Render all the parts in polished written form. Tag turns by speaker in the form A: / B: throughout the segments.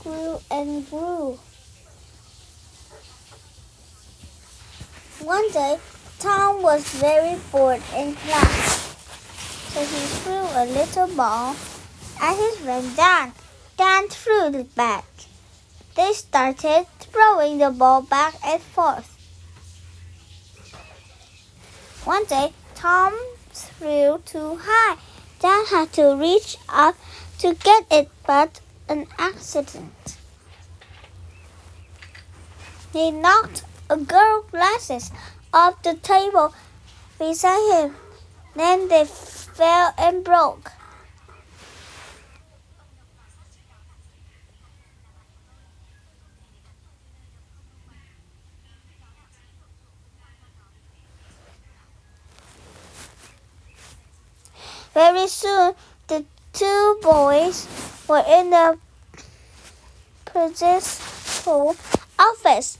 A: grew and grew. One day, Tom was very bored in class, so he threw a little ball at his friend Dan. Dan threw it back. They started throwing the ball back and forth. One day, Tom threw too high. Dan had to reach up to get it, but an accident. He knocked a girl's glasses off the table beside him. Then they fell and broke. Very soon, the two boys were in the principal's office.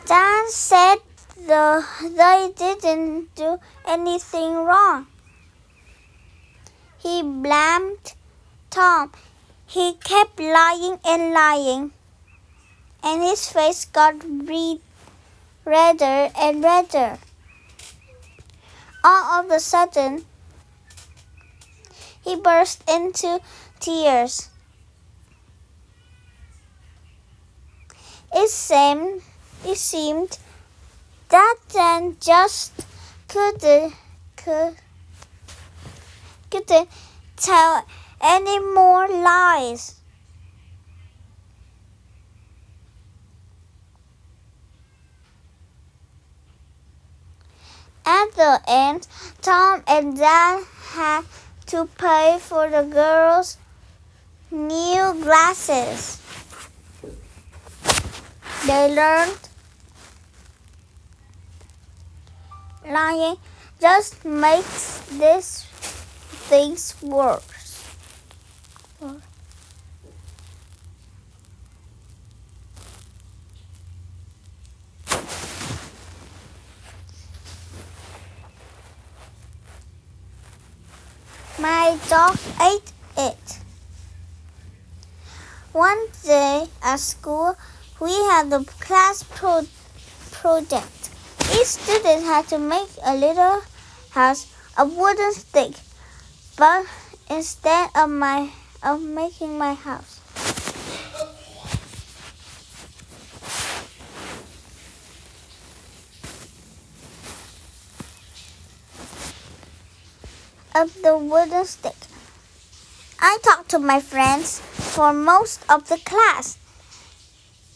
A: Dan said they didn't do anything wrong. He blamed Tom. He kept lying and lying, and his face got redder and redder. All of a sudden, he burst into tears. It seemed that Dan just couldn't tell any more lies. At the end, Tom and Dan had to pay for the girls' new glasses. They learned lying just makes these things worse. My dog ate it. One day at school, we had a class project. Each student had to make a little house of wooden stick, but instead of making my house, of the wooden stick, I talked to my friends for most of the class.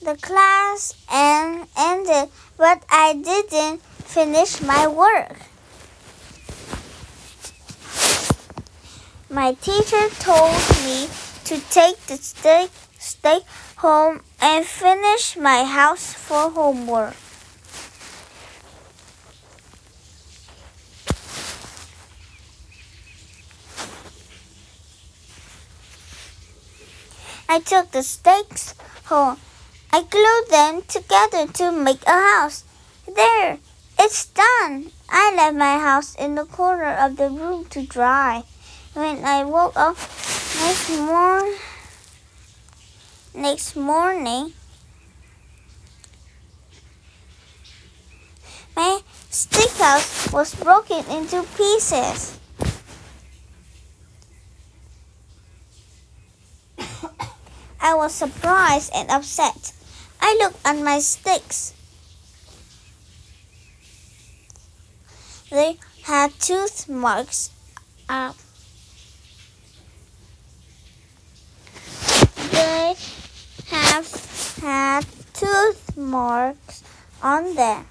A: The class ended, but I didn't finish my work. My teacher told me to take the stick home and finish my house for homework. I took the sticks home. I glued them together to make a house. There, it's done. I left my house in the corner of the room to dry. When I woke up next morning, my stick house was broken into pieces. I was surprised and upset. I looked at my sticks. They had tooth marks up. They have had tooth marks on them.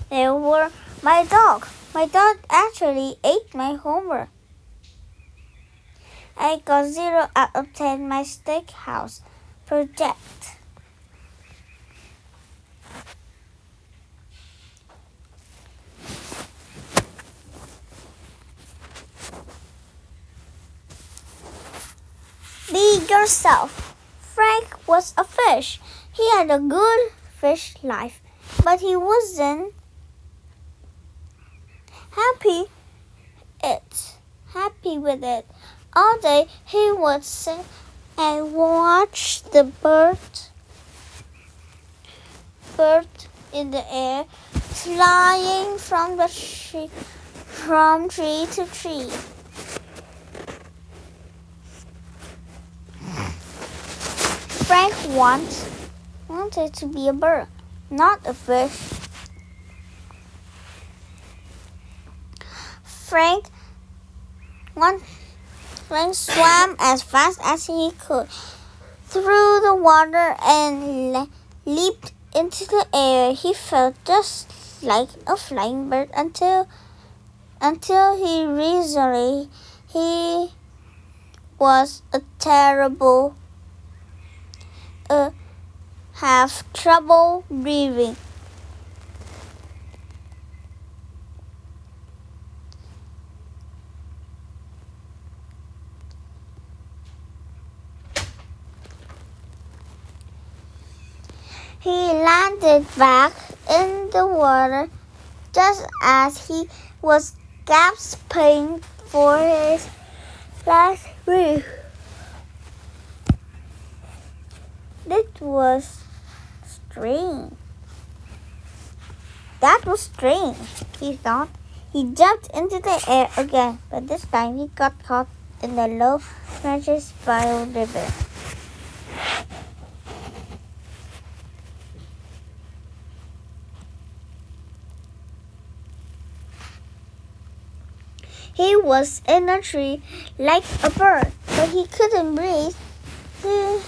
A: They were my dog. My dog actually ate my homework. I got 0 out of 10 my stick house project. Be yourself. Frank was a fish. He had a good fish life, but he wasn't happy with it. All day he would sit and watch the bird in the air, flying from tree to tree. Frank wanted to be a bird, not a fish. Frank swam as fast as he could through the water and leaped into the air. He felt just like a flying bird until he realized he was have trouble breathing. He landed back in the water just as he was gasping for his last breath. That was strange. He thought. He jumped into the air again, but this time he got caught in the low branches by a river. He was in a tree like a bird, but he couldn't breathe. He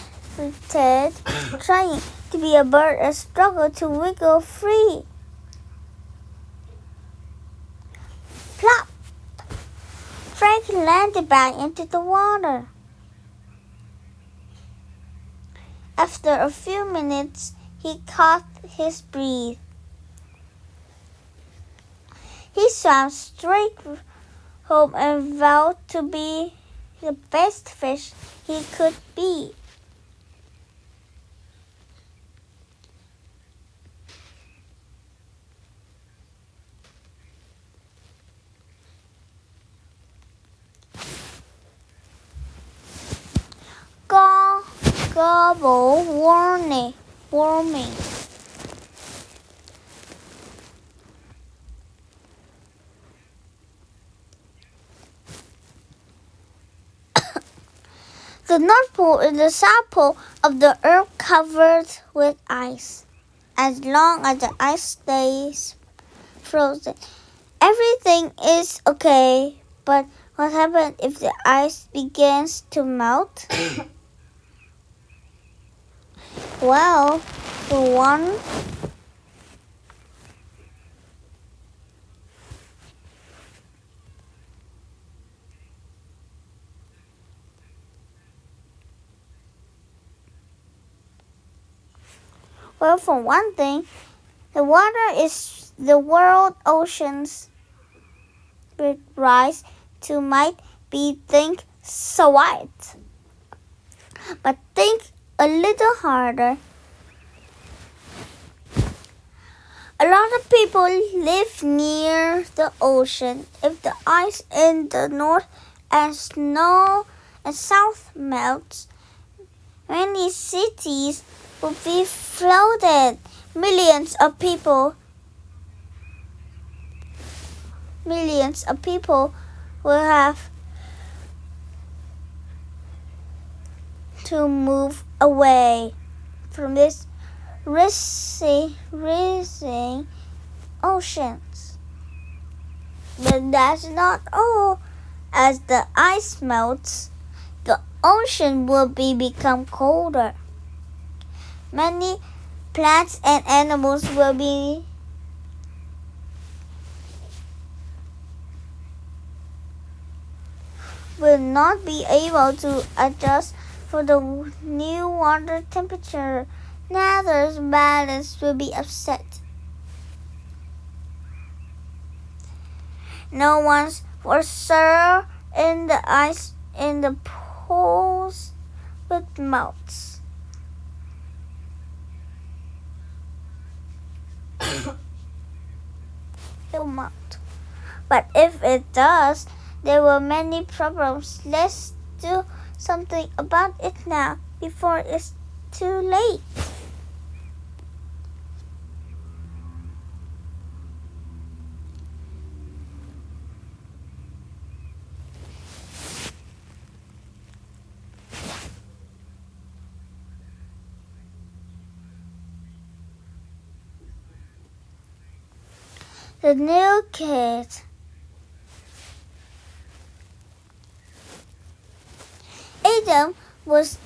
A: started trying to be a bird and struggled to wiggle free. Plop! Frank landed back into the water. After a few minutes, he caught his breath. He swam straight home and vowed to be the best fish he could be. Global warming. The North Pole is the South Pole of the Earth covered with ice. As long as the ice stays frozen, everything is okay. But what happens if the ice begins to melt? Well, for one, thing, the world oceans would rise to might be think so white. But think a little harder. A lot of people live near the ocean. If the ice in the north and snow and south melts, many cities will be flooded. Millions of people will have to move away from this rising oceans. But that's not all. As the ice melts, the ocean will become colder. Many plants and animals will not be able to adjust for the new water temperature. Nature's balance will be upset. No one's for sure in the ice in the poles would melt. It won't. But if it does, there were many problems. Let's do something about it now before it's too late. The new kid. Adam was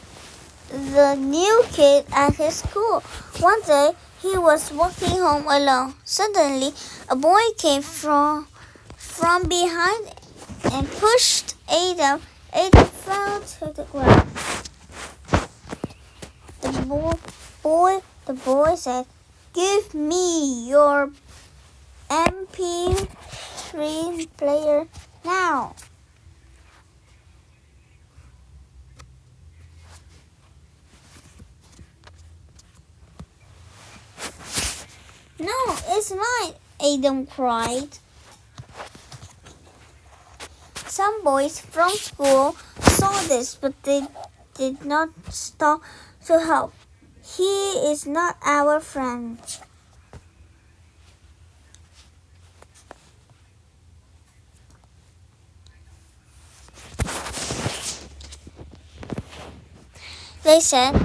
A: the new kid at his school. One day, he was walking home alone. Suddenly, a boy came from behind and pushed Adam. Adam fell to the ground. The boy said, "Give me your MP3 player now." "No, it's mine," Adam cried. Some boys from school saw this, but they did not stop to help. "He is not our friend." They said,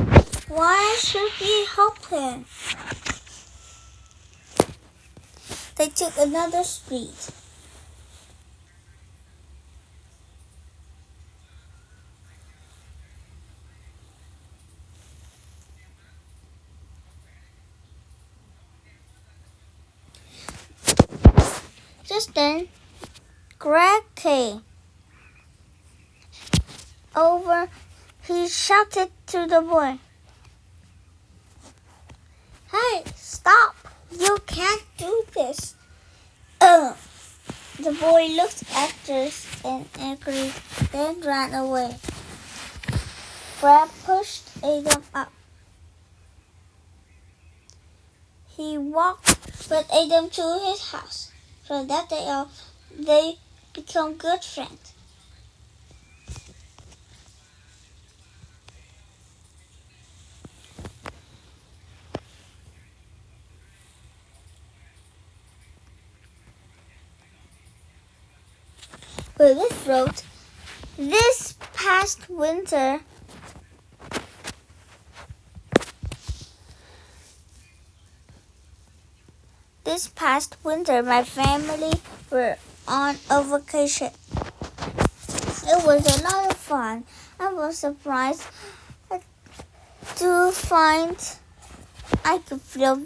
A: "Why should we help him?" They took another street. Just then, Greg came over. He shouted to the boy, "Hey, stop! You can't do this." The boy looked at us and agreed, then ran away. Greg pushed Adam up. He walked with Adam to his house. From that day on, they became good friends. Willis wrote, This past winter, my family were on a vacation. It was a lot of fun. I was surprised to find I could float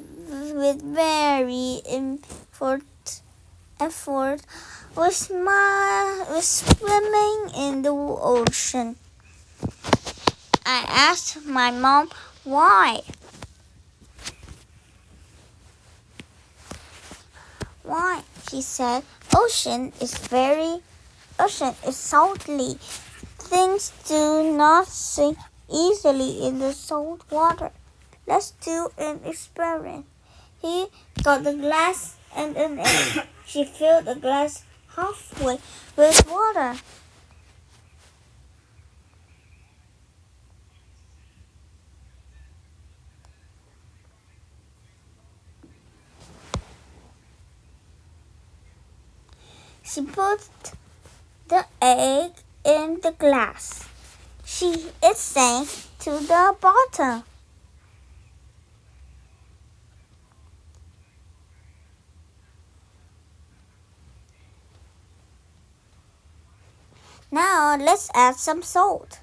A: with very effort with swimming in the ocean. I asked my mom why. Why? She said, Ocean is salty. Things do not sink easily in the salt water. Let's do an experiment. He got the glass and an egg. She filled the glass halfway with water. She put the egg in the glass. It sank to the bottom. Now let's add some salt.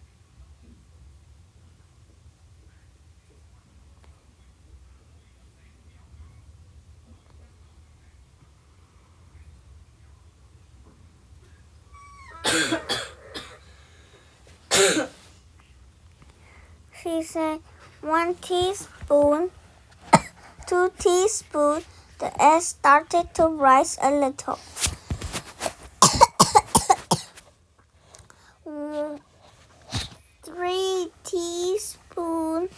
A: She said 1 teaspoon, 2 teaspoons. The egg started to rise a little. 3 teaspoons,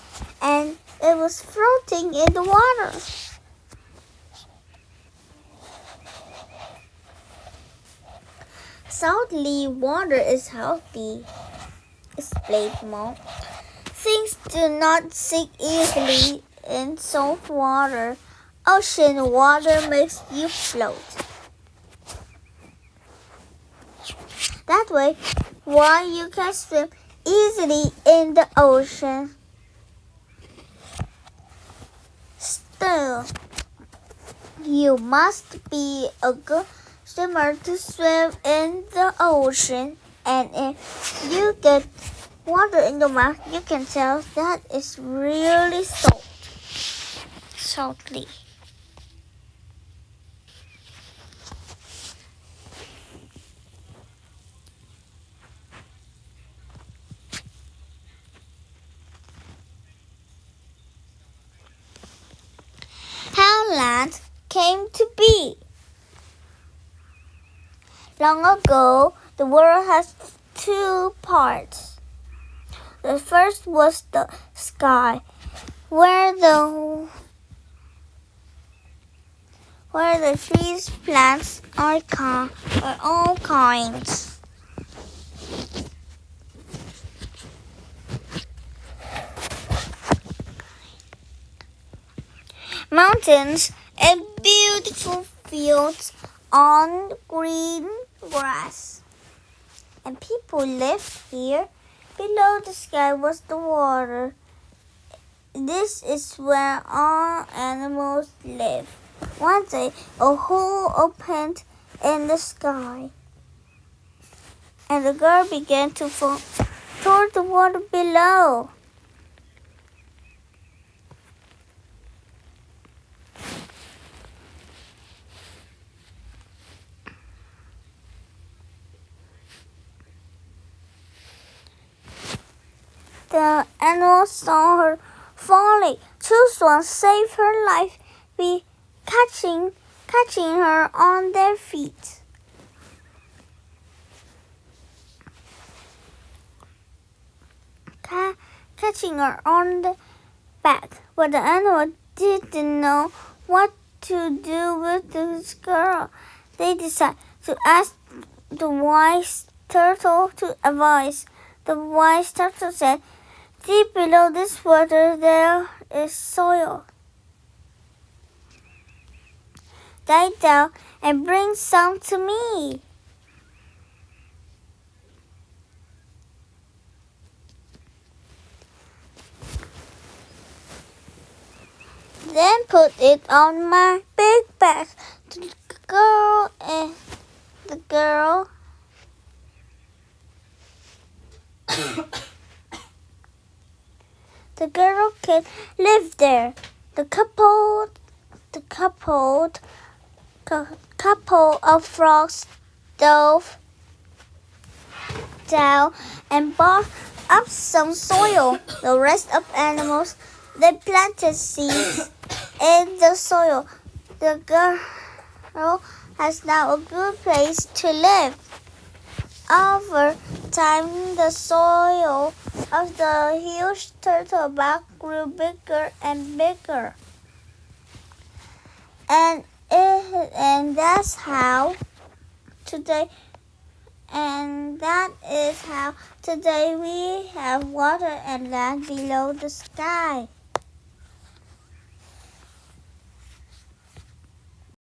A: and it was floating in the water. salty water is healthy, explained Mom. Things do not sink easily in salt water. Ocean water makes you float. That way, why you can swim easily in the ocean. Still, you must be a good swimmer to swim in the ocean, and if you get water in your mouth, you can tell that it's really salty. How land came to be. Long ago, the world has two parts. The first was the sky, where the trees, plants are all kinds. Mountains and beautiful fields on green grass. And people lived here. Below the sky was the water. This is where all animals live. One day, a hole opened in the sky, and the girl began to fall toward the water below. The animals saw her falling. Two swans saved her life by catching her on their feet. Catching her on the back, but the animal didn't know what to do with this girl. They decided to ask the wise turtle to advise. The wise turtle said, "Deep below this water there is soil. Dive down and bring some to me." Then put it on my big back. The girl can live there. The couple of frogs dove down and brought up some soil. The rest of animals, they planted seeds in the soil. The girl has now a good place to live. Over time, the soil of the huge turtle back grew bigger and bigger. And that is how today we have water and land below the sky.